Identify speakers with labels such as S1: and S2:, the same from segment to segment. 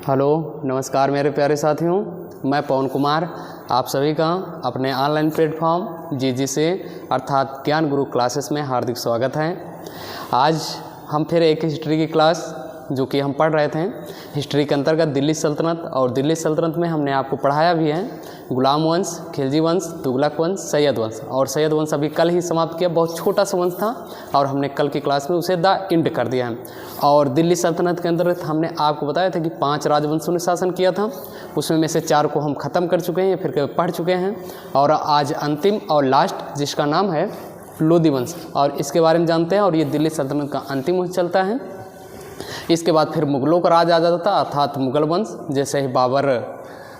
S1: Hello नमस्कार मेरे प्यारे साथियों, मैं पवन कुमार आप सभी का अपने ऑनलाइन प्लेटफॉर्म जीजी से अर्थात ज्ञान गुरु क्लासेस में हार्दिक स्वागत है। आज हम फिर एक हिस्ट्री की क्लास जो कि हम पढ़ रहे थे हिस्ट्री के अंतर्गत दिल्ली सल्तनत, और दिल्ली सल्तनत में हमने आपको पढ़ाया भी है गुलाम वंश, खिलजी वंश, तुगलक वंश, सैयद वंश। और सैयद वंश अभी कल ही समाप्त किया, बहुत छोटा सा वंश था और हमने कल की क्लास में उसे द एंड कर दिया है। और दिल्ली सल्तनत के अंतर्गत हमने आपको बताया था कि 5 राजवंशों ने शासन किया था, उसमें में से 4 को हम ख़त्म कर चुके हैं, फिर पढ़ चुके हैं। और आज अंतिम और लास्ट जिसका नाम है लोदी वंश, और इसके बारे में जानते हैं। और ये दिल्ली सल्तनत का अंतिम वंश चलता है। इसके बाद फिर मुग़लों का राज आ जाता था, अर्थात मुग़ल वंश। जैसे ही बाबर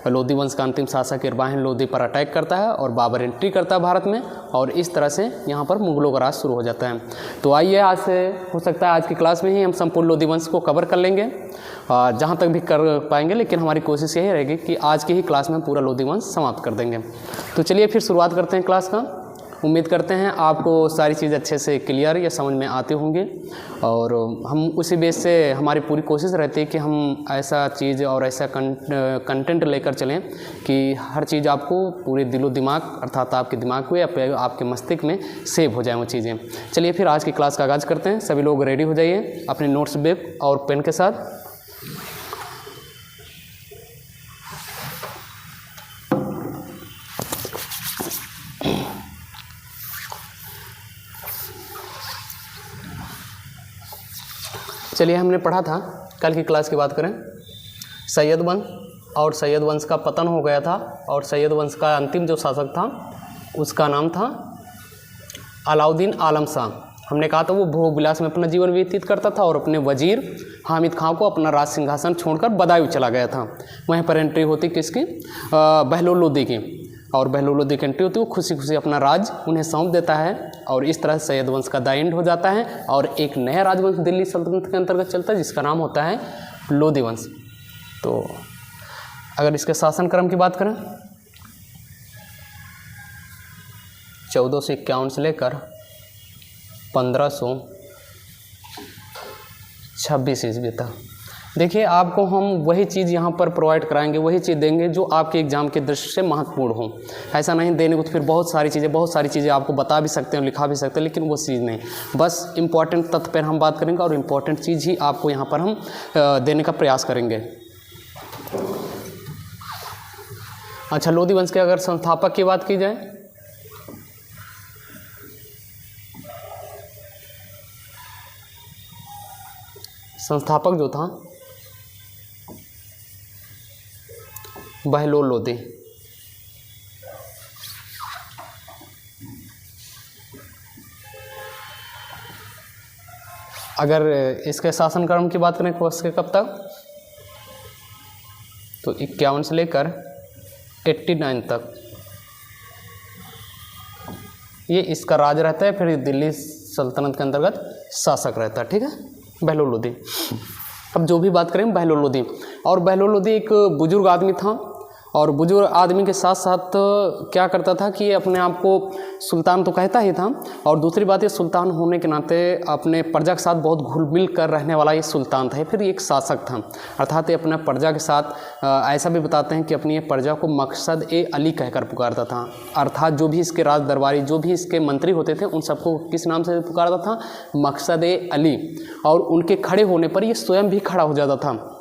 S1: लोदी वंश का अंतिम शासक इरबाहिन लोदी पर अटैक करता है और बाबर एंट्री करता है भारत में, और इस तरह से यहाँ पर मुग़लों का राज शुरू हो जाता है। तो आइए आज से हो सकता है आज की क्लास में ही हम संपूर्ण लोदी वंश को कवर कर लेंगे, जहाँ तक भी कर पाएंगे, लेकिन हमारी कोशिश यही रहेगी कि आज की ही क्लास में पूरा लोदी वंश समाप्त कर देंगे। तो चलिए फिर शुरुआत करते हैं क्लास का। उम्मीद करते हैं आपको सारी चीज़ अच्छे से क्लियर या समझ में आती होंगी, और हम उसी बेस से हमारी पूरी कोशिश रहती है कि हम ऐसा चीज़ और ऐसा कंटेंट लेकर चलें कि हर चीज़ आपको पूरे दिलो दिमाग अर्थात आपके दिमाग में या आपके मस्तिष्क में सेव हो जाए वो चीज़ें। चलिए फिर आज की क्लास का आगाज़ करते हैं। सभी लोग रेडी हो जाइए अपने नोट्स बुक और पेन के साथ। चलिए हमने पढ़ा था, कल की क्लास की बात करें, सैयद वंश, और सैयद वंश का पतन हो गया था। और सैयद वंश का अंतिम जो शासक था उसका नाम था अलाउद्दीन आलम शाह। हमने कहा था वो भोग विलास में अपना जीवन व्यतीत करता था और अपने वजीर हामिद खां को अपना राज सिंहासन छोड़कर बदायूं चला गया था। वहीं पर एंट्री होती किसकी, बहलोल लोदी की, और बहलोल लोदी की एंट्री होती है, वो खुशी खुशी अपना राज उन्हें सौंप देता है। और इस तरह सैयद वंश का द एंड हो जाता है और एक नया राजवंश दिल्ली सल्तनत के अंतर्गत चलता है जिसका नाम होता है लोदी वंश। तो अगर इसके शासन क्रम की बात करें, 1451 से लेकर 1526 ईस्वी तक। देखिए आपको हम वही चीज़ यहाँ पर प्रोवाइड कराएंगे, वही चीज़ देंगे जो आपके एग्ज़ाम के दृष्टि से महत्वपूर्ण हो। ऐसा नहीं देने को तो फिर बहुत सारी चीज़ें आपको बता भी सकते हैं, लिखा भी सकते हैं, लेकिन वो चीज़ नहीं, बस इम्पॉर्टेंट तथ्य पर हम बात करेंगे और इम्पॉर्टेंट चीज़ ही आपको यहाँ पर हम देने का प्रयास करेंगे। अच्छा, लोदी वंश के अगर संस्थापक की बात की जाए, संस्थापक जो था बहलोल लोदी। अगर इसके शासनक्रम की बात करें उसके कब तक, तो 51 से लेकर 89 तक ये इसका राज रहता है। फिर दिल्ली सल्तनत के अंतर्गत शासक रहता है, ठीक है, बहलोल लोदी। अब जो भी बात करें बहलोल लोदी, और बहलोल लोदी एक बुजुर्ग आदमी था, और बुजुर्ग आदमी के साथ साथ क्या करता था कि अपने आप को सुल्तान तो कहता ही था, और दूसरी बात ये सुल्तान होने के नाते अपने प्रजा के साथ बहुत घुल मिल कर रहने वाला ये सुल्तान था, फिर एक शासक था। अर्थात ये अपना प्रजा के साथ ऐसा भी बताते हैं कि अपनी ये प्रजा को मकसद ए अली कहकर पुकारता था। अर्थात जो भी इसके राज दरबारी, जो भी इसके मंत्री होते थे, उन सबको किस नाम से पुकारता था, मकसद ए अली। और उनके खड़े होने पर ये स्वयं भी खड़ा हो जाता था।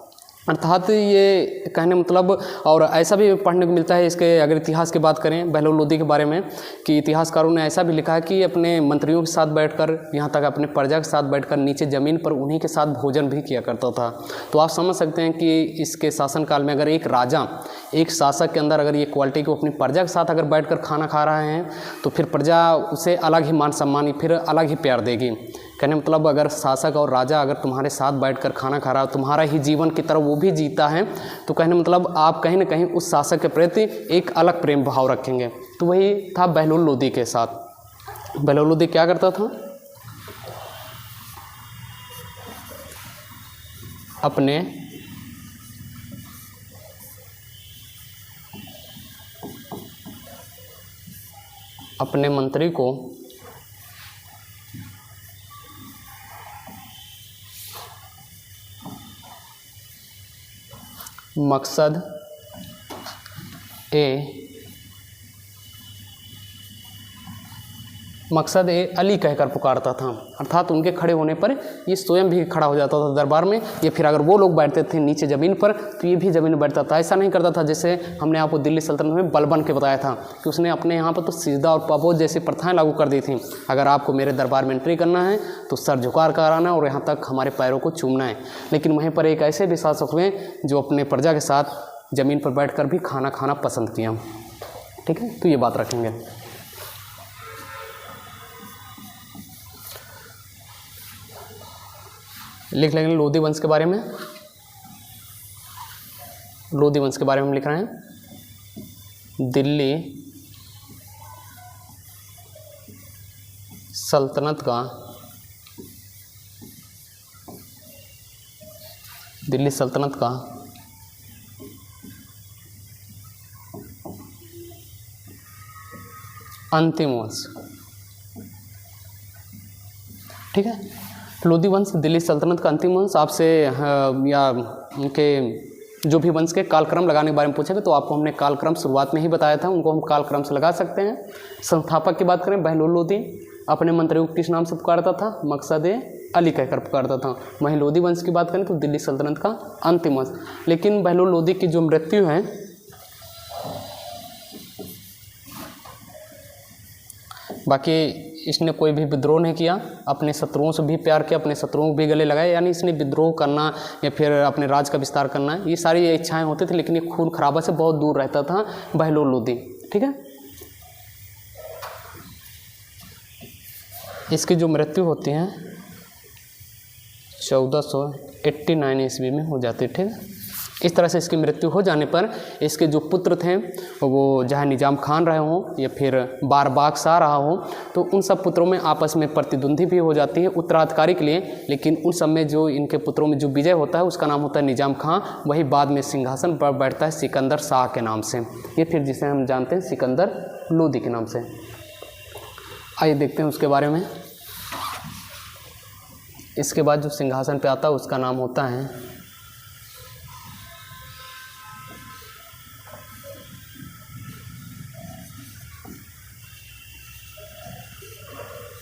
S1: अर्थात ये कहने मतलब, और ऐसा भी पढ़ने को मिलता है इसके अगर इतिहास की बात करें बहलोल लोदी के बारे में, कि इतिहासकारों ने ऐसा भी लिखा है कि अपने मंत्रियों के साथ बैठकर, यहाँ तक अपने प्रजा के साथ बैठकर नीचे ज़मीन पर उन्हीं के साथ भोजन भी किया करता था। तो आप समझ सकते हैं कि इसके शासनकाल में अगर एक राजा, एक शासक के अंदर अगर ये क्वालिटी को अपनी प्रजा के साथ अगर बैठकर खाना खा रहे हैं, तो फिर प्रजा उसे अलग ही मान सम्मान, फिर अलग ही प्यार देगी। कहने मतलब अगर शासक और राजा अगर तुम्हारे साथ बैठकर खाना खा रहा है, तुम्हारा ही जीवन की तरह वो भी जीता है, तो कहने मतलब आप कहीं ना कहीं उस शासक के प्रति एक अलग प्रेम भाव रखेंगे। तो वही था बहलोल लोदी के साथ। बहलोल लोदी क्या करता था, अपने मंत्री को मकसद ए अली कहकर पुकारता था, अर्थात उनके खड़े होने पर ये स्वयं भी खड़ा हो जाता था दरबार में, या फिर अगर वो लोग बैठते थे नीचे ज़मीन पर तो ये भी ज़मीन में बैठता था। ऐसा नहीं करता था जैसे हमने आपको दिल्ली सल्तनत में बलबन के बताया था कि उसने अपने यहाँ पर तो सिजदा और पापोज जैसी प्रथाएं लागू कर दी थी। अगर आपको मेरे दरबार में एंट्री करना है तो सर झुका कर आना और यहाँ तक हमारे पैरों को चूमना है। लेकिन वहीं पर एक ऐसे भी शासक हुए जो अपने प्रजा के साथ ज़मीन पर बैठ कर भी खाना खाना पसंद किया। ठीक है, तो ये बात रखेंगे। लिख लेंगे लोधी वंश के बारे में। लोधी वंश के बारे में हम लिख रहे हैं। दिल्ली सल्तनत का अंतिम वंश। ठीक है, लोधी वंश दिल्ली सल्तनत का अंतिम वंश। आपसे या उनके जो भी वंश के कालक्रम लगाने के बारे में पूछेगा तो आपको हमने कालक्रम शुरुआत में ही बताया था, उनको हम कालक्रम से लगा सकते हैं। संस्थापक की बात करें, बहलोल लोधी अपने मंत्रियों को किस नाम से पुकारता था? मकसद अली कहकर पुकारता था। वहीं लोधी वंश की बात करें तो दिल्ली सल्तनत का अंतिम वंश। लेकिन बहलोल लोधी की जो मृत्यु है बाकी इसने कोई भी विद्रोह नहीं किया, अपने शत्रुओं से भी प्यार किया, अपने शत्रुओं को भी गले लगाए, यानी इसने विद्रोह करना या फिर अपने राज का विस्तार करना ये सारी इच्छाएं होती थी, लेकिन ये खून खराबा से बहुत दूर रहता था बहलोल लोधी। ठीक है, इसकी जो मृत्यु होती है 1489 ईस्वी में हो जाती है। ठीक है, इस तरह से इसकी मृत्यु हो जाने पर इसके जो पुत्र थे वो चाहे निजाम खान रहे हों या फिर बारबाग शाह रहा हो, तो उन सब पुत्रों में आपस में प्रतिद्वंदी भी हो जाती है उत्तराधिकारी के लिए। लेकिन उन सब में जो इनके पुत्रों में जो विजय होता है उसका नाम होता है निजाम खां, वही बाद में सिंहासन पर बैठता है सिकंदर शाह के नाम से, ये फिर जिसे हम जानते हैं सिकंदर लोधी के नाम से। आइए देखते हैं उसके बारे में। इसके बाद जो सिंहासन पे आता है उसका नाम होता है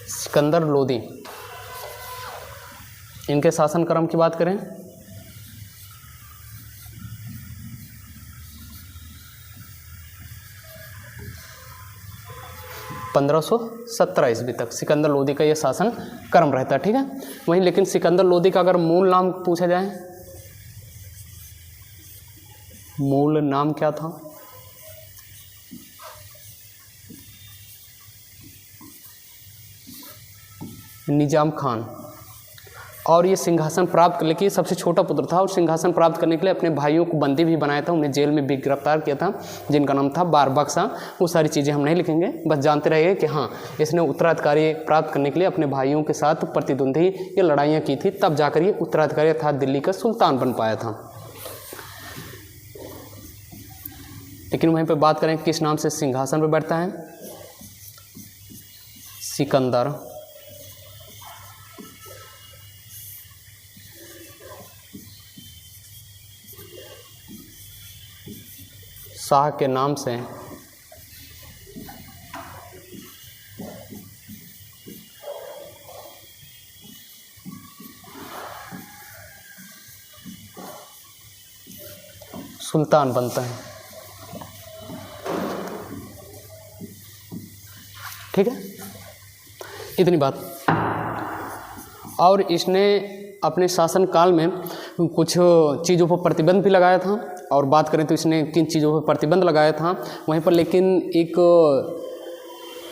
S1: सिकंदर लोधी। इनके शासन क्रम की बात करें (1517 ईस्वी तक सिकंदर लोधी का यह शासन क्रम रहता है। ठीक है, वहीं लेकिन सिकंदर लोधी का अगर मूल नाम पूछा जाए, मूल नाम क्या था? निजाम खान। और ये सिंहासन प्राप्त करने के लिए सबसे छोटा पुत्र था और सिंहासन प्राप्त करने के लिए अपने भाइयों को बंदी भी बनाया था, उन्हें जेल में भी गिरफ्तार किया था जिनका नाम था बारबाग शाह। वो सारी चीज़ें हम नहीं लिखेंगे, बस जानते रहिए कि हाँ इसने उत्तराधिकारी प्राप्त करने के लिए अपने भाइयों के साथ प्रतिद्वंदी ये लड़ाइयाँ की थी, तब जाकर ये उत्तराधिकारी अर्थात दिल्ली का सुल्तान बन पाया था। लेकिन वहीं पर बात करें किस नाम से सिंहासन पर बैठता है? सिकंदर शाह के नाम से सुल्तान बनता है। ठीक है, इतनी बात। और इसने अपने शासनकाल में कुछ चीज़ों पर प्रतिबंध भी लगाया था, और बात करें तो इसने किन चीज़ों पर प्रतिबंध लगाया था वहीं पर। लेकिन एक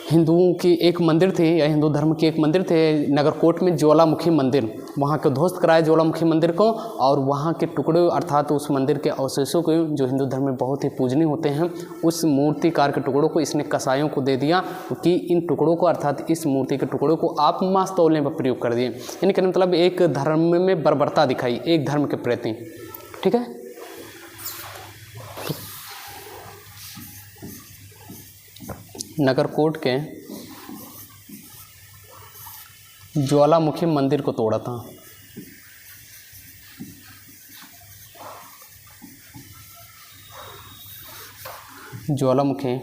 S1: हिंदुओं की एक मंदिर थी या हिंदू धर्म की एक मंदिर थे नगरकोट में, ज्वालामुखी मंदिर, वहाँ को ध्वस्त कराया ज्वालामुखी मंदिर को, और वहाँ के टुकड़े अर्थात उस मंदिर के अवशेषों को जो हिंदू धर्म में बहुत ही पूजनीय होते हैं, उस मूर्तिकार के टुकड़ों को इसने कसाईयों को दे दिया कि इन टुकड़ों को अर्थात इस मूर्ति के टुकड़ों को आप मांस तौलने पर प्रयोग कर दिए। यानी कहने मतलब एक धर्म में बर्बरता दिखाई एक धर्म के प्रति। ठीक है, नगरकोट के ज्वालामुखी मंदिर को तोड़ा था। ज्वालामुखी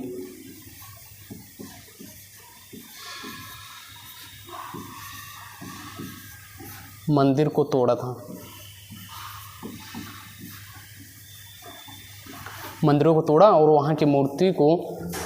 S1: मंदिर को तोड़ा था। मंदिरों को तोड़ा और वहाँ की मूर्ति को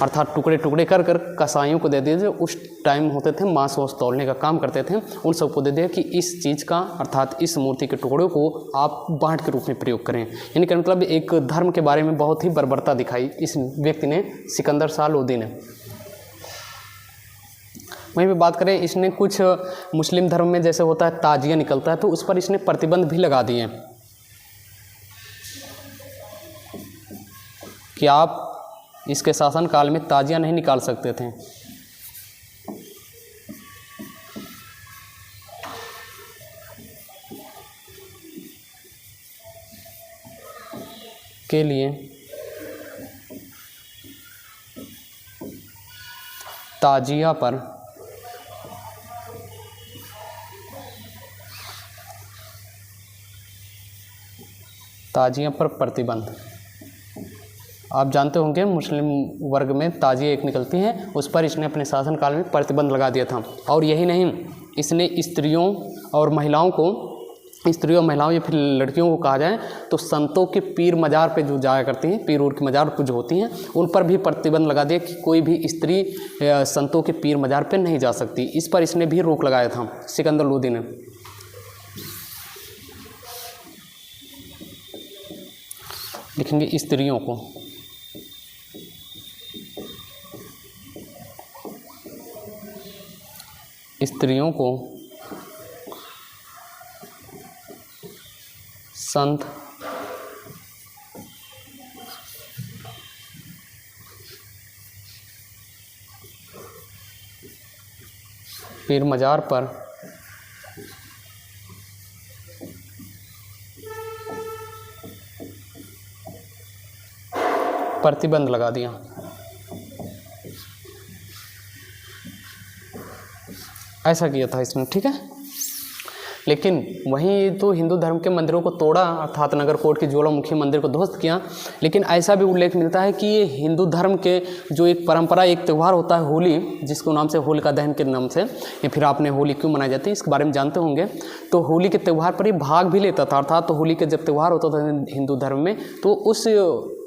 S1: अर्थात टुकड़े टुकड़े कर कर कसाईयों को दे दिए। जो उस टाइम होते थे मांस वास तौलने का काम करते थे, उन सबको दे दिया कि इस चीज़ का अर्थात इस मूर्ति के टुकड़ों को आप बाँट के रूप में प्रयोग करें। यानी कि मतलब एक धर्म के बारे में बहुत ही बर्बरता दिखाई इस व्यक्ति ने, सिकंदर शाह लोदी ने। वहीं पे बात करें, इसने कुछ मुस्लिम धर्म में जैसे होता है ताजिया निकलता है, तो उस पर इसने प्रतिबंध भी लगा दिए कि आप इसके शासनकाल में ताजिया नहीं निकाल सकते थे। के लिए ताजिया पर प्रतिबंध। आप जानते होंगे मुस्लिम वर्ग में ताजिया एक निकलती है, उस पर इसने अपने शासनकाल में प्रतिबंध लगा दिया था। और यही नहीं, इसने स्त्रियों और महिलाओं या फिर लड़कियों को कहा जाए तो संतों के पीर मज़ार पे जो जाया करती हैं, पीर के मज़ार पर जो होती हैं, उन पर भी प्रतिबंध लगा दिया कि कोई भी स्त्री संतों के पीर मज़ार पे नहीं जा सकती। इस पर इसने भी रोक लगाया था सिकंदर लोदी ने। लिखेंगे स्त्रियों को संत पीर मज़ार पर प्रतिबंध लगा दिया। ऐसा किया था इसने, ठीक है। लेकिन वहीं तो हिंदू धर्म के मंदिरों को तोड़ा, अर्थात नगरकोट के ज्वालामुखी मंदिर को ध्वस्त किया। लेकिन ऐसा भी उल्लेख मिलता है कि ये हिंदू धर्म के जो एक परंपरा, एक त्यौहार होता है होली, जिसको नाम से होलिका दहन के नाम से, या फिर आपने होली क्यों मनाई जाती है इसके बारे में जानते होंगे। तो होली के त्यौहार पर ये भाग भी लेता था, अर्थात तो होली के जब त्यौहार होता था हिंदू धर्म में, तो उस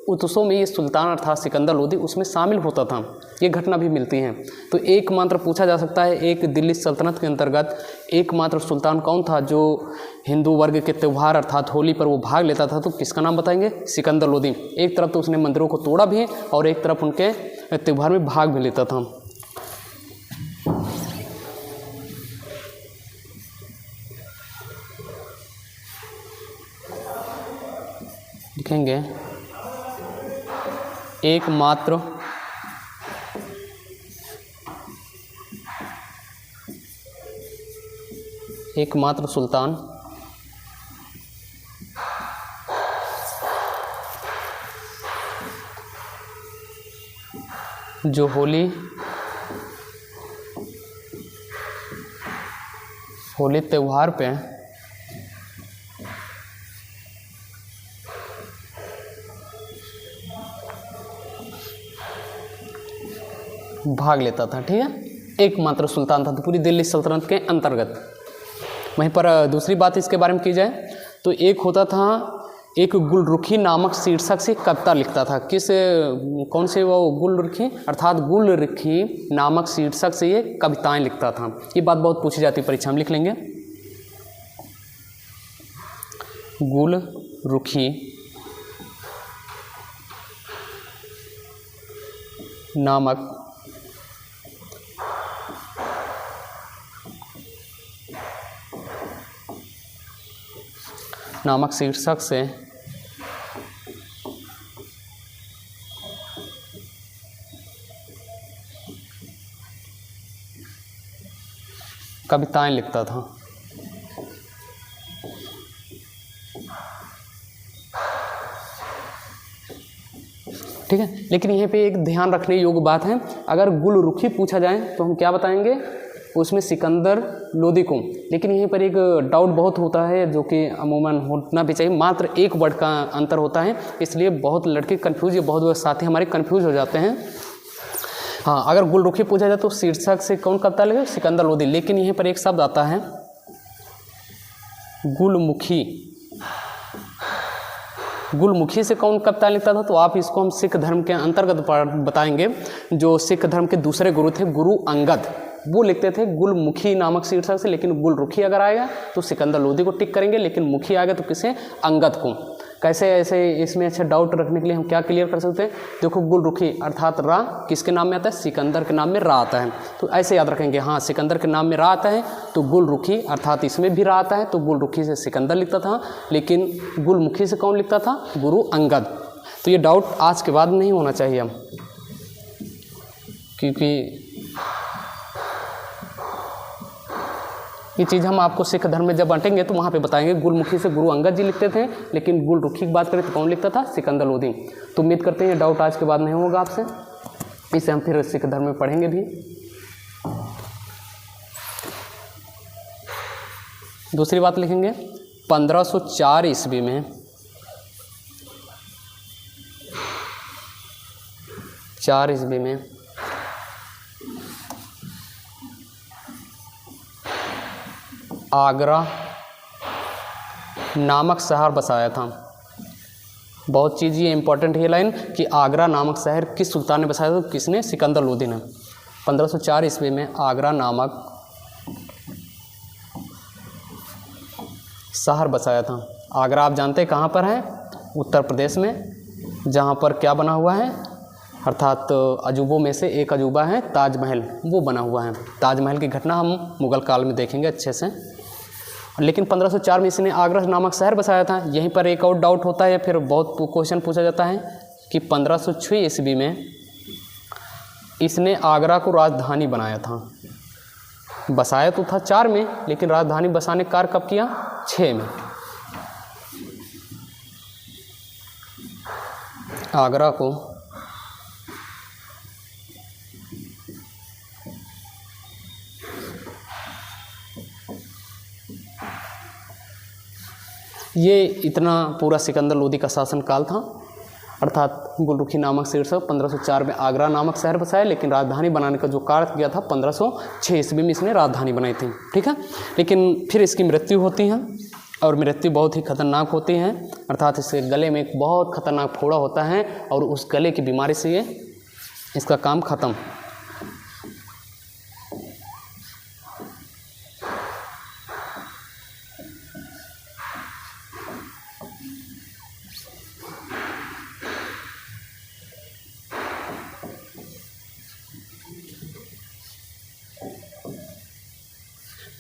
S1: उत्सव में ये सुल्तान अर्थात सिकंदर लोदी उसमें शामिल होता था। ये घटना भी मिलती है। तो एकमात्र पूछा जा सकता है, एक दिल्ली सल्तनत के अंतर्गत एकमात्र सुल्तान कौन था जो हिंदू वर्ग के त्यौहार अर्थात होली पर वो भाग लेता था, तो किसका नाम बताएंगे? सिकंदर लोदी। एक तरफ तो उसने मंदिरों को तोड़ा भी और एक तरफ उनके त्यौहार में भाग भी लेता था। लिखेंगे एकमात्र सुल्तान जो होली त्यौहार पे भाग लेता था, ठीक है। एकमात्र सुल्तान था तो पूरी दिल्ली सल्तनत के अंतर्गत। वहीं पर दूसरी बात इसके बारे में की जाए तो एक होता था, एक गुलरुखी नामक शीर्षक से कविता लिखता था। कौन से वो गुलरुखी, अर्थात गुलरुखी नामक शीर्षक से ये कविताएं लिखता था। ये बात बहुत पूछी जाती है परीक्षा में, लिख लेंगे गुलरुखी नामक शीर्षक से कविताएं लिखता था। ठीक है। लेकिन यहाँ पे एक ध्यान रखने योग्य बात है, अगर गुलरुखी पूछा जाए तो हम क्या बताएंगे? उसमें सिकंदर लोदी को। लेकिन यहीं पर एक डाउट बहुत होता है जो कि अमूमन होना भी चाहिए, मात्र एक वर्ड का अंतर होता है, इसलिए बहुत लड़के कन्फ्यूज या बहुत साथी हमारे कन्फ्यूज हो जाते हैं। हाँ, अगर गुलरुखी पूछा जाए तो शीर्षक से कौन कविता लिखे? सिकंदर लोदी। लेकिन यहीं पर एक शब्द आता है गुलमुखी। गुलमुखी से कौन कविता लिखता था? तो आप इसको हम सिख धर्म के अंतर्गत बताएंगे। जो सिख धर्म के दूसरे गुरु थे, गुरु अंगद, वो लिखते थे गुलमुखी नामक शीर्षक से। लेकिन गुलरुखी अगर आएगा तो सिकंदर लोदी को टिक करेंगे, लेकिन मुखी आएगा तो किसे? अंगद को। कैसे ऐसे इसमें अच्छा डाउट रखने के लिए हम क्या क्लियर कर सकते हैं? देखो, गुलरुखी अर्थात रा किसके नाम में आता है? सिकंदर के नाम में रा आता है। तो ऐसे याद रखेंगे, हाँ सिकंदर के नाम में रा आता है तो गुलरुखी अर्थात इसमें भी रा आता है, तो गुलरुखी से सिकंदर लिखता था, लेकिन गुलमुखी से कौन लिखता था? गुरु अंगद। तो ये डाउट आज के बाद नहीं होना चाहिए हम, क्योंकि ये चीज़ हम आपको सिख धर्म में जब बांटेंगे तो वहाँ पे बताएंगे। गुलमुखी से गुरु अंगद जी लिखते थे, लेकिन गुलरुखी की बात करें तो कौन लिखता था? सिकंदर लोदी। तो उम्मीद करते हैं डाउट आज के बाद नहीं होगा आपसे, इसे हम फिर सिख धर्म में पढ़ेंगे भी। दूसरी बात लिखेंगे 1504 ईस्वी में 4 ईस्वी में आगरा नामक शहर बसाया था। बहुत चीज़ ये इंपॉर्टेंट है लाइन कि आगरा नामक शहर किस सुल्तान ने बसाया था? किसने? सिकंदर लोदी ने। 1504 ईस्वी में आगरा नामक शहर बसाया था। आगरा आप जानते हैं कहाँ पर है? उत्तर प्रदेश में, जहाँ पर क्या बना हुआ है? अर्थात अजूबों में से एक अजूबा है ताजमहल, वो बना हुआ है। ताजमहल की घटना हम मुग़ल काल में देखेंगे अच्छे से। लेकिन 1504 में इसने आगरा नामक शहर बसाया था। यहीं पर एक और डाउट होता है, फिर बहुत क्वेश्चन पूछा जाता है कि 1506 ईस्वी में इसने आगरा को राजधानी बनाया था। बसाया तो था 4 में, लेकिन राजधानी बसाने का कार्य कब किया? 6 में। आगरा को ये इतना पूरा सिकंदर लोदी का शासन काल था। अर्थात गुलरुखी नामक शीर्षक 1504 में आगरा नामक शहर बसाया, लेकिन राजधानी बनाने का जो कार्य किया था 1506 ईस्वी में इसने राजधानी बनाई थी। ठीक है, लेकिन फिर इसकी मृत्यु होती है, और मृत्यु बहुत ही खतरनाक होती है। अर्थात इसके गले में एक बहुत खतरनाक फोड़ा होता है, और उस गले की बीमारी से ये इसका काम खत्म।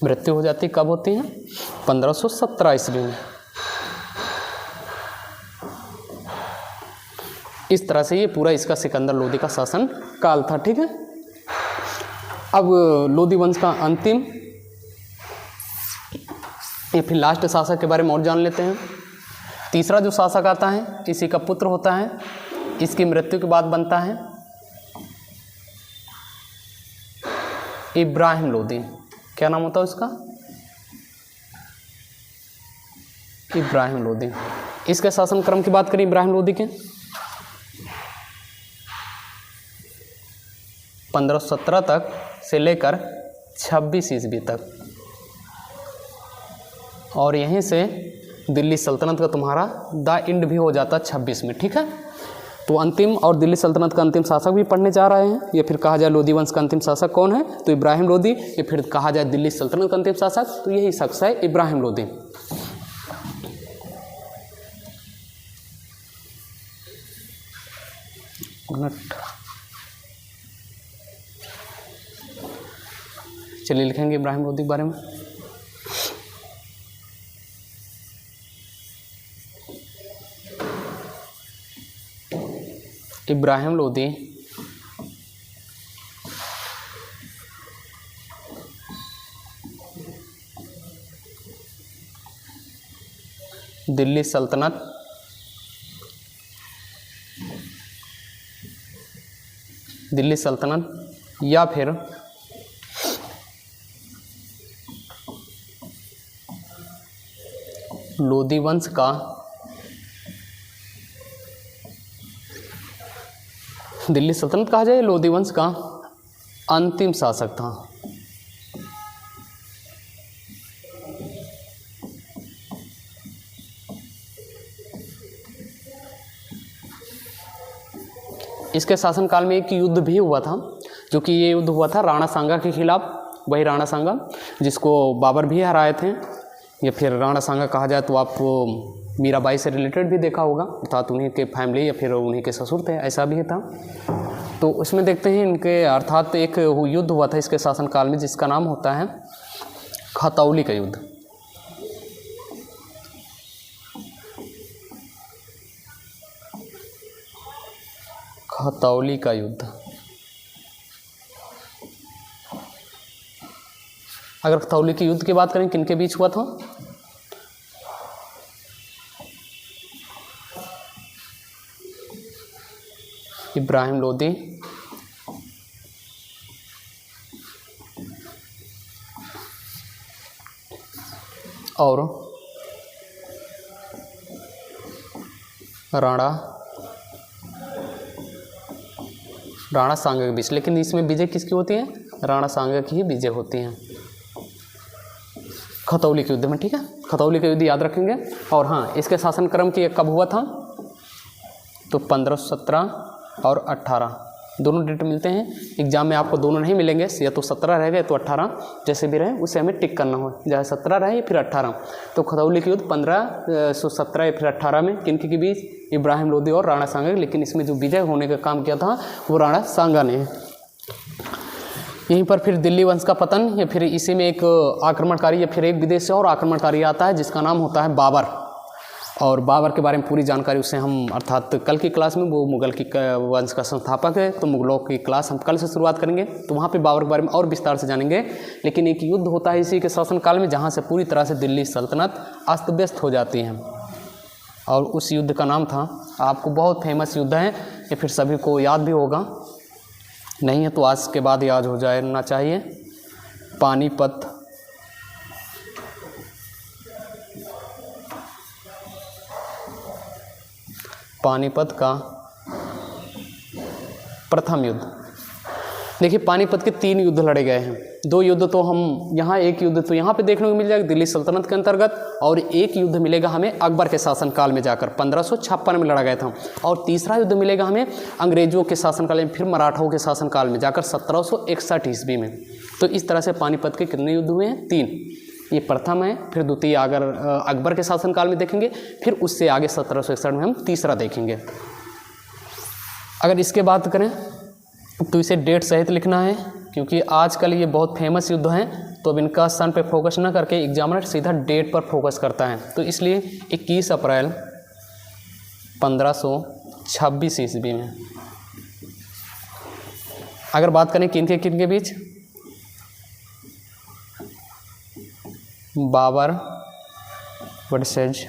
S1: मृत्यु हो जाती कब होती है? 1517 ईस्वी में। इस तरह से ये पूरा इसका सिकंदर लोदी का शासन काल था। ठीक है, अब लोदी वंश का अंतिम या फिर लास्ट शासक के बारे में और जान लेते हैं। तीसरा जो शासक आता है इसी का पुत्र होता है, इसकी मृत्यु के बाद बनता है इब्राहिम लोदी। क्या नाम होता है उसका? इब्राहिम लोदी। इसके शासन क्रम की बात करें इब्राहिम लोदी के, 1517 तक से लेकर 26 ईस्वी तक, और यहीं से दिल्ली सल्तनत का तुम्हारा द एंड भी हो जाता 26 में। ठीक है, तो अंतिम और दिल्ली सल्तनत का अंतिम शासक भी पढ़ने जा रहे हैं। या फिर कहा जाए लोदी वंश का अंतिम शासक कौन है, तो इब्राहिम लोदी। या फिर कहा जाए दिल्ली सल्तनत का अंतिम शासक, तो यही शख्स है इब्राहिम लोदी। चलिए लिखेंगे इब्राहिम लोदी के बारे में। इब्राहिम लोदी दिल्ली सल्तनत या फिर लोदी वंश का दिल्ली सल्तनत कहा जाए, लोदी वंश का अंतिम शासक था। इसके शासनकाल में एक युद्ध भी हुआ था, जो कि ये युद्ध हुआ था राणा सांगा के खिलाफ। वही राणा सांगा जिसको बाबर भी हराए थे, या फिर राणा सांगा कहा जाए तो आप मीराबाई से रिलेटेड भी देखा होगा, अर्थात उन्हीं के फैमिली या फिर उन्हीं के ससुर थे, ऐसा भी था। तो उसमें देखते हैं इनके अर्थात एक युद्ध हुआ था इसके शासनकाल में, जिसका नाम होता है खतौली का युद्ध। खतौली का युद्ध। अगर खतौली के युद्ध की बात करें, किनके बीच हुआ था? इब्राहिम लोदी और राणा सांगा के बीच। लेकिन इसमें विजय किसकी होती है? राणा सांगा की ही विजय होती है खतौली के युद्ध में। ठीक है, खतौली का युद्ध याद रखेंगे। और हाँ, इसके शासन क्रम की कब हुआ था? तो 1517 और 18 दोनों डेट मिलते हैं। एग्जाम में आपको दोनों नहीं मिलेंगे, या तो 17 रह गए तो 18, जैसे भी रहे उसे हमें टिक करना हो, चाहे 17 रहे या फिर 18। तो खतौली के युद्ध 1517 या फिर 18 में किनके के बीच? इब्राहिम लोदी और राणा सांगा। लेकिन इसमें जो विजय होने का काम किया था वो राणा सांगा ने। यहीं पर फिर दिल्ली वंश का पतन, या फिर इसी में एक आक्रमणकारी या फिर एक विदेश से और आक्रमणकारी आता है जिसका नाम होता है बाबर। और बाबर के बारे में पूरी जानकारी उससे हम अर्थात कल की क्लास में, वो मुगल की वंश का संस्थापक है, तो मुगलों की क्लास हम कल से शुरुआत करेंगे, तो वहाँ पे बाबर के बारे में और विस्तार से जानेंगे। लेकिन एक युद्ध होता है इसी के शासनकाल में जहाँ से पूरी तरह से दिल्ली सल्तनत अस्त व्यस्त हो जाती है, और उस युद्ध का नाम था, आपको बहुत फेमस युद्ध है, या फिर सभी को याद भी होगा, नहीं है तो आज के बाद याद हो जाना चाहिए, पानीपत। पानीपत का प्रथम युद्ध। देखिए, पानीपत के 3 युद्ध लड़े गए हैं। 2 युद्ध तो हम यहाँ, एक युद्ध तो यहाँ पे देखने को मिल जाएगा दिल्ली सल्तनत के अंतर्गत, और एक युद्ध मिलेगा हमें अकबर के शासनकाल में जाकर 1556 में लड़ा गया था। और तीसरा युद्ध मिलेगा हमें अंग्रेजों के शासनकाल में, फिर मराठाओं के शासनकाल में जाकर 1761 ईस्वी में। तो इस तरह से पानीपत के कितने युद्ध हुए हैं? 3। ये प्रथम है, फिर द्वितीय अगर अकबर के शासनकाल में देखेंगे, फिर उससे आगे 1761 में हम तीसरा देखेंगे। अगर इसके बात करें तो इसे डेट सहित लिखना है, क्योंकि आजकल ये बहुत फेमस युद्ध हैं, तो अब इनका सन पे फोकस ना करके एग्जामिनर सीधा डेट पर फोकस करता है। तो इसलिए 21 अप्रैल 1526 ईस्वी में। अगर बात करें किनके बीच, बाबर वर्सेज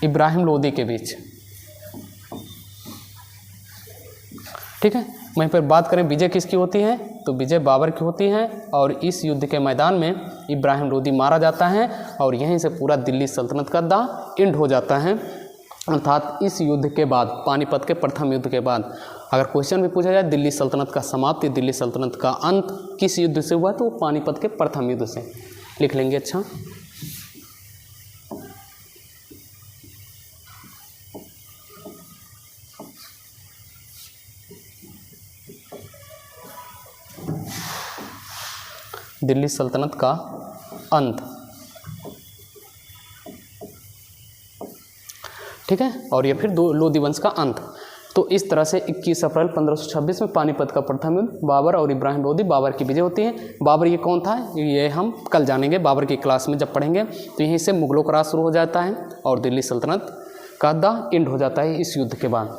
S1: इब्राहिम लोदी के बीच। ठीक है, वहीं पर बात करें विजय किसकी होती है, तो विजय बाबर की होती है, और इस युद्ध के मैदान में इब्राहिम लोदी मारा जाता है, और यहीं से पूरा दिल्ली सल्तनत का दा एंड हो जाता है। अर्थात इस युद्ध के बाद, पानीपत के प्रथम युद्ध के बाद, अगर क्वेश्चन भी पूछा जाए दिल्ली सल्तनत का समाप्ति, दिल्ली सल्तनत का अंत किस युद्ध से हुआ, तो पानीपत के प्रथम युद्ध से लिख लेंगे। अच्छा, दिल्ली सल्तनत का अंत। ठीक है, और ये फिर लोदी वंश का अंत। तो इस तरह से 21 अप्रैल 1526 में पानीपत का प्रथम युद्ध, बाबर और इब्राहिम लोदी, बाबर की विजय होती है। बाबर ये कौन था, ये हम कल जानेंगे, बाबर की क्लास में जब पढ़ेंगे। तो यहीं से मुगलों का राज शुरू हो जाता है और दिल्ली सल्तनत का दा एंड हो जाता है इस युद्ध के बाद।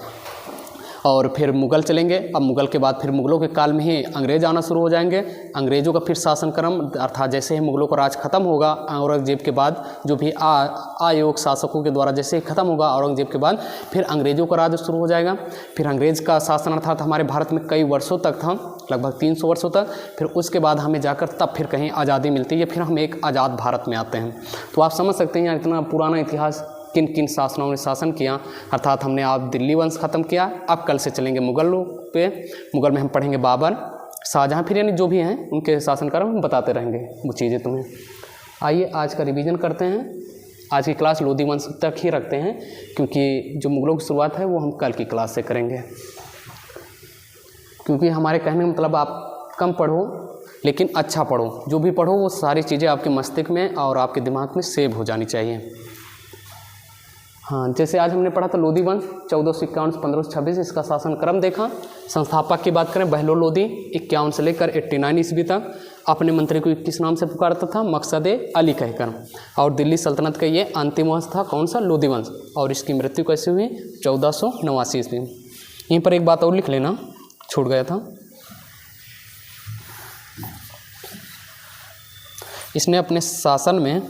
S1: और फिर मुग़ल चलेंगे। अब मुग़ल के बाद फिर मुग़लों के काल में ही अंग्रेज़ आना शुरू हो जाएंगे। अंग्रेज़ों का फिर शासन क्रम अर्थात जैसे ही मुग़लों का राज खत्म होगा, औरंगज़ेब के बाद जो भी अयोग्य शासकों के द्वारा जैसे ही खत्म होगा औरंगज़ेब के बाद, फिर अंग्रेज़ों का राज शुरू हो जाएगा। फिर अंग्रेज़ का शासन अर्थात हमारे भारत में कई वर्षों तक था, लगभग 300 वर्षों तक। फिर उसके बाद हमें जाकर तब फिर कहीं आज़ादी मिलती है, फिर हम एक आज़ाद भारत में आते हैं। तो आप समझ सकते हैं यहाँ इतना पुराना इतिहास, किन किन शासनों ने शासन किया। अर्थात हमने आप दिल्ली वंश ख़त्म किया, अब कल से चलेंगे मुग़लों पे। मुग़ल में हम पढ़ेंगे बाबर, शाहजहाँ, फिर यानी जो भी हैं उनके शासनकाल हम बताते रहेंगे वो चीज़ें तुम्हें। आइए आज का रिवीजन करते हैं। आज की क्लास लोधी वंश तक ही रखते हैं, क्योंकि जो मुग़लों की शुरुआत है वो हम कल की क्लास से करेंगे। क्योंकि हमारे कहने का मतलब आप कम पढ़ो लेकिन अच्छा पढ़ो, जो भी पढ़ो वो सारी चीज़ें आपके मस्तिष्क में और आपके दिमाग में सेव हो जानी चाहिए। हाँ, जैसे आज हमने पढ़ा था लोधी वंश 1451 से 1526, इसका शासन क्रम देखा। संस्थापक की बात करें बहलोल लोधी 51 से लेकर 89 ईस्वी तक। अपने मंत्री को किस नाम से पुकारता था? मकसद अली कहकर। और दिल्ली सल्तनत का ये अंतिम वंश था, कौन सा? लोधी वंश। और इसकी मृत्यु कैसे हुई? 1489 ईस्वी में। यहीं पर एक बात और लिख लेना, छूट गया था। इसने अपने शासन में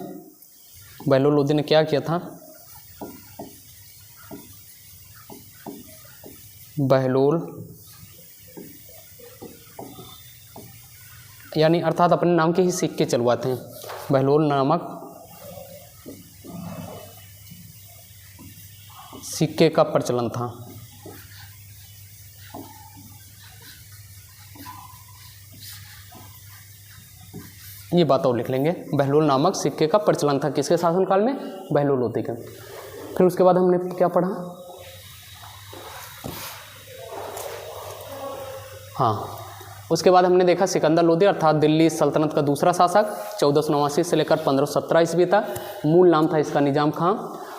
S1: बहलोल लोधी ने क्या किया था? बहलोल यानी अर्थात अपने नाम के ही सिक्के चलवाते हैं। बहलोल नामक सिक्के का प्रचलन था। ये बात और लिख लेंगे, बहलोल नामक सिक्के का प्रचलन था किसके शासनकाल में? बहलोल लोधी का। फिर उसके बाद हमने क्या पढ़ा? हाँ, उसके बाद हमने देखा सिकंदर लोधी अर्थात दिल्ली सल्तनत का दूसरा शासक 1489 से लेकर 1517 ईस्वी तक। मूल नाम था इसका निजाम खां,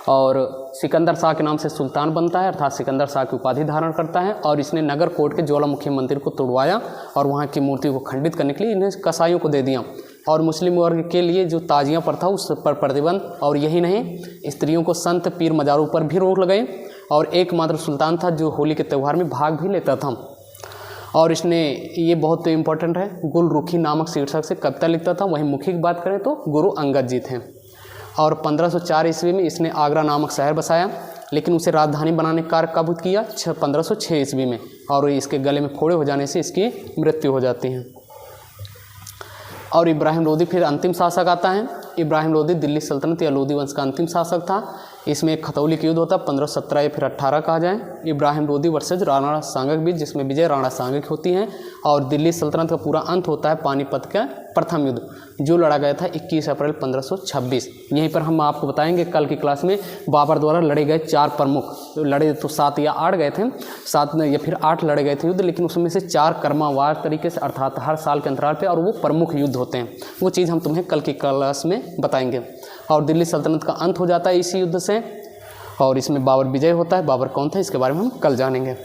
S1: और सिकंदर शाह के नाम से सुल्तान बनता है, अर्थात सिकंदर शाह की उपाधि धारण करता है। और इसने नगर कोट के ज्वालामुखी मंदिर को तोड़वाया और वहाँ की मूर्ति को खंडित करने के लिए इन्हें कसाईयों को दे दिया। और मुस्लिम वर्ग के लिए जो ताजिया प्रथा उस पर प्रतिबंध, और यही नहीं स्त्रियों को संत पीर मज़ारों पर भी रोक लगाई। और एकमात्र सुल्तान था जो होली के त्यौहार में भाग भी लेता था। और इसने, ये बहुत इम्पोर्टेंट है, गुलरुखी नामक शीर्षक से कविता लिखता था। वहीं मुखी की बात करें तो गुरु अंगद जी थे। और 1504 ईस्वी में इसने आगरा नामक शहर बसाया, लेकिन उसे राजधानी बनाने का कार्य कब किया? 1506 ईस्वी में। और इसके गले में फोड़े हो जाने से इसकी मृत्यु हो जाती है। और इब्राहिम लोधी फिर अंतिम शासक आता है। इब्राहिम लोधी दिल्ली सल्तनत या लोधी वंश का अंतिम शासक था। इसमें एक खतौली का युद्ध होता है 1517 या फिर 18 कहा जाए। इब्राहिम लोधी वर्सेज राणा सांगक बीच, जिसमें विजय राणा सांगक होती हैं। और दिल्ली सल्तनत का पूरा अंत होता है पानीपत का प्रथम युद्ध, जो लड़ा गया था 21 अप्रैल 1526। यहीं पर हम आपको बताएंगे कल की क्लास में बाबर द्वारा लड़े गए 4 प्रमुख, लड़े तो 7 या 8 गए थे, 7 या फिर 8 लड़े गए थे युद्ध, लेकिन उसमें से 4 क्रमवार तरीके से अर्थात हर साल के अंतराल पे, और वो प्रमुख युद्ध होते हैं। वो चीज़ हम तुम्हें कल की क्लास में बताएंगे। और दिल्ली सल्तनत का अंत हो जाता है इसी युद्ध से, और इसमें बाबर विजय होता है। बाबर कौन था इसके बारे में हम कल जानेंगे।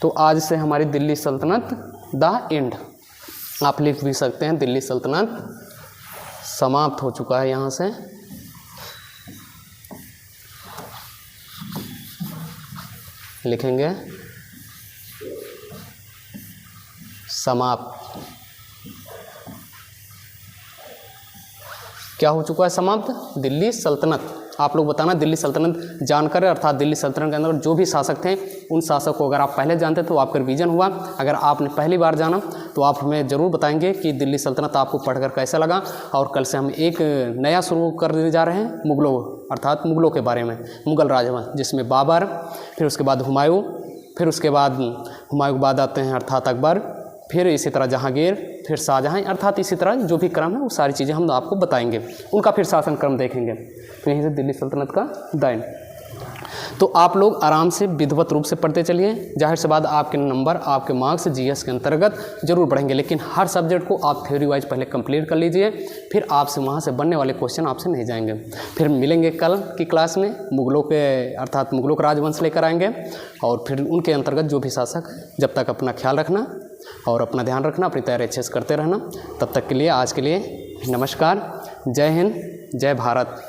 S1: तो आज से हमारी दिल्ली सल्तनत द एंड, आप लिख भी सकते हैं दिल्ली सल्तनत समाप्त हो चुका है। यहाँ से लिखेंगे समाप्त। क्या हो चुका है समाप्त? दिल्ली सल्तनत। आप लोग बताना दिल्ली सल्तनत जानकर, अर्थात दिल्ली सल्तनत के अंदर जो भी शासक थे उन शासक को अगर आप पहले जानते तो आपका रिवीजन हुआ। अगर आपने पहली बार जाना तो आप हमें ज़रूर बताएंगे कि दिल्ली सल्तनत आपको पढ़कर कैसा लगा। और कल से हम एक नया शुरू करने जा रहे हैं मुग़लों, अर्थात मुग़लों के बारे में, मुग़ल राजवंश, जिसमें बाबर, फिर उसके बाद हुमायूं, फिर उसके बाद हुमायूं के बाद आते हैं अर्थात अकबर, फिर इसी तरह जहांगीर, फिर शाहजहाँ, अर्थात इसी तरह जो भी क्रम है वो सारी चीज़ें हम आपको बताएंगे, उनका फिर शासन क्रम देखेंगे। तो यहीं से दिल्ली सल्तनत का दायन। तो आप लोग आराम से विधिवत रूप से पढ़ते चलिए। जाहिर सी बात आपके नंबर, आपके मार्क्स जीएस के अंतर्गत जरूर बढ़ेंगे, लेकिन हर सब्जेक्ट को आप थ्योरी वाइज पहले कंप्लीट कर लीजिए, फिर आपसे वहाँ से बनने वाले क्वेश्चन आपसे नहीं जाएंगे। फिर मिलेंगे कल की क्लास में, मुग़लों के अर्थात मुग़लों का राजवंश लेकर आएंगे, और फिर उनके अंतर्गत जो भी शासक। जब तक अपना ख्याल रखना और अपना ध्यान रखना, अपनी तैयारी अच्छे से करते रहना। तब तक के लिए, आज के लिए नमस्कार। जय हिंद, जय भारत।